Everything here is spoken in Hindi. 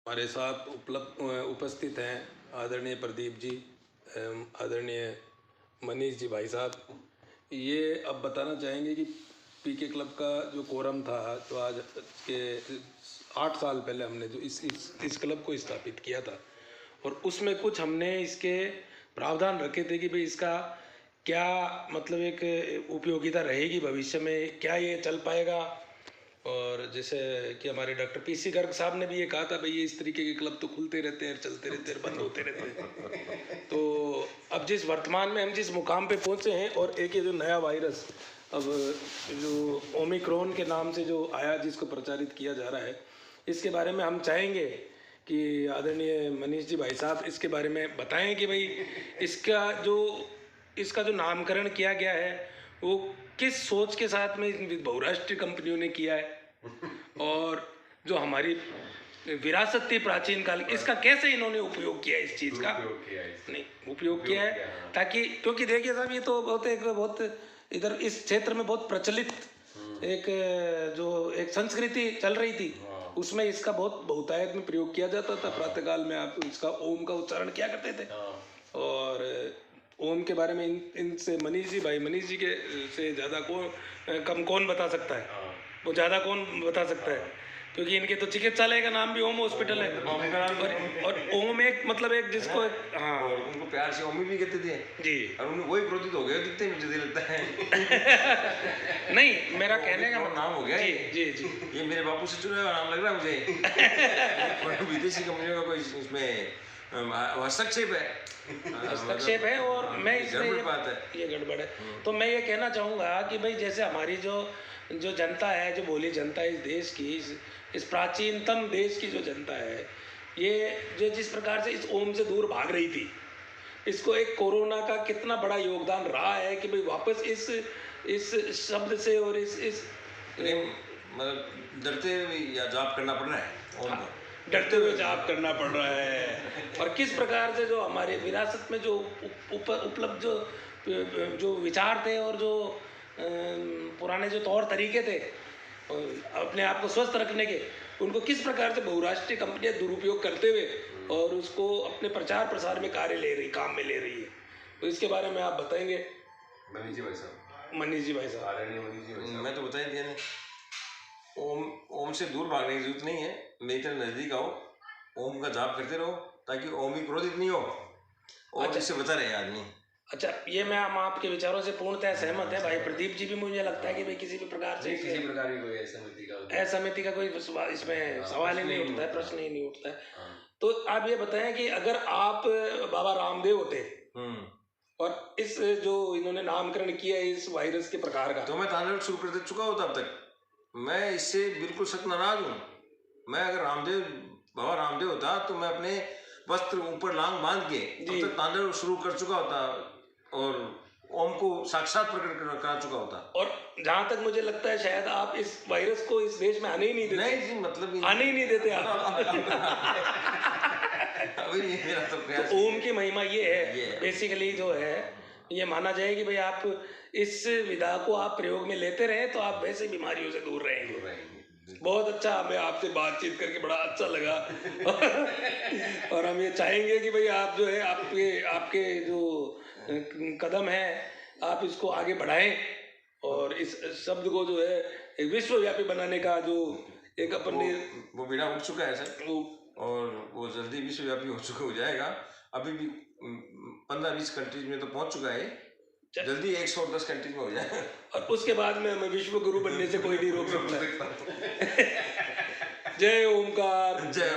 हमारे साथ उपस्थित हैं आदरणीय प्रदीप जी एवं आदरणीय मनीष जी भाई साहब। ये अब बताना चाहेंगे कि पीके क्लब का जो कोरम था, तो आज के 8 साल पहले हमने जो इस क्लब को स्थापित किया था, और उसमें कुछ हमने इसके प्रावधान रखे थे कि भाई इसका क्या मतलब एक उपयोगिता रहेगी भविष्य में, क्या ये चल पाएगा। और जैसे कि हमारे डॉक्टर पीसी गर्ग साहब ने भी ये कहा था, भाई ये इस तरीके के क्लब तो खुलते रहते हैं, चलते रहते हैं, बंद होते रहते हैं। तो अब जिस वर्तमान में हम जिस मुकाम पे पहुंचे हैं, और एक ये जो नया वायरस अब जो ओमिक्रॉन के नाम से जो आया, जिसको प्रचारित किया जा रहा है, इसके बारे में हम चाहेंगे कि आदरणीय मनीष जी भाई साहब इसके बारे में बताएं कि भाई इसका जो नामकरण किया गया है वो किस सोच के साथ में इन बहुराष्ट्रीय कंपनियों ने किया है, और जो हमारी विरासत थी प्राचीन काल, इसका कैसे इन्होंने उपयोग किया इस चीज़ का, नहीं उपयोग किया है, ताकि क्योंकि देखिए साहब, ये तो बहुत इधर इस क्षेत्र में बहुत प्रचलित एक जो एक संस्कृति चल रही थी, उसमें इसका बहुत बहुतायत में प्रयोग किया जाता था। प्रातःकाल में आप इसका ओम का उच्चारण किया करते थे, और ओम के बारे में इनसे मनीष जी के से ज़्यादा कौन बता सकता है, वो ज़्यादा कौन बता सकता है, क्योंकि इनके तो चिकित्सालय का नाम भी ओम हॉस्पिटल है, और ओम एक मतलब एक जिसको हाँ, और उनको प्यार से ओमी भी कहते थे जी, और उन्हें वही क्रोधित हो गए दिखते मुझे लगता है। नहीं, मेरा कहने का नाम हो गया जी जी जी, ये मेरे बापू से चुना हुआ नाम लग रहा है मुझे। विदेशी कंपनियों का कोई इसमें हस्तक्षेप है, और मैं इसमें ये गड़बड़ है। तो मैं ये कहना चाहूँगा कि भाई जैसे हमारी जो जो जनता है, जो भोली जनता है इस देश की, इस प्राचीनतम देश की जो जनता है, ये जो जिस प्रकार से इस ओम से दूर भाग रही थी, इसको एक कोरोना का कितना बड़ा योगदान रहा है कि भाई वापस इस शब्द से और इस मतलब डरते हुए या जॉब करना पड़ रहा है, डरते हुए जाप करना पड़ रहा है। और किस प्रकार से जो हमारे विरासत में जो उपलब्ध जो विचार थे, और जो पुराने जो तौर तरीके थे अपने आप को स्वस्थ रखने के, उनको किस प्रकार से बहुराष्ट्रीय कंपनियां दुरुपयोग करते हुए और उसको अपने प्रचार प्रसार में काम में ले रही है। तो इसके बारे में आप बताएंगे मनीष जी भाई साहब। मैं तो बता ही दिया नहीं। ओम से दूर भागने की जरूरत नहीं है, मेरी तरह नजदीक आओ, ओम का जाप करते रहो ताकि ओम ही क्रोधित नहीं हो, और इससे बचा रहे आदमी। अच्छा, ये हम आपके विचारों से पूर्णतः सहमत है भाई प्रदीप जी भी। मुझे लगता है कि भाई किसी भी प्रकार से किसी प्रकार की कोई असहमति का कोई इसमें सवाल ही नहीं उठता है, प्रश्न ही नहीं उठता है। तो आप ये बताएं कि अगर आप बाबा रामदेव होते और इस जो इन्होंने नामकरण किया है इस वायरस के प्रकार का, तो मैं तांडव शुरू कर दे चुका होता अब तक। मैं इससे बिल्कुल सख्त नाराज हूँ। मैं अगर बाबा रामदेव होता तो मैं अपने वस्त्र ऊपर लांग बांध के अब तक तांडव शुरू कर चुका होता और ओम को साक्षात प्रकट कर चुका होता। और जहां तक मुझे लगता है शायद आप इस वायरस को इस देश में आने ही नहीं देते। नहीं जी, मतलब आने ही नहीं देते आप। अभी मेरा तो प्रयास। तो ओम की महिमा ये है बेसिकली, जो है ये माना जाए कि भाई आप इस विधा को आप प्रयोग में लेते रहे तो आप वैसे बीमारियों से दूर रहेंगे। बहुत अच्छा, हमें आपसे बातचीत करके बड़ा अच्छा लगा। और हम ये चाहेंगे कि भाई आप जो है आपके जो कदम है आप इसको आगे बढ़ाएं, और इस शब्द को जो है एक विश्वव्यापी बनाने का जो एक अपन ने वो बीड़ा उठ चुका है सर, और वो जल्दी विश्वव्यापी हो जाएगा। अभी भी 15-20 कंट्रीज में तो पहुंच चुका है, जल्दी 110 कंट्रीज में हो जाए, और उसके बाद में हमें विश्व गुरु बनने से कोई नहीं रोक सकता। जय ओमकार। जय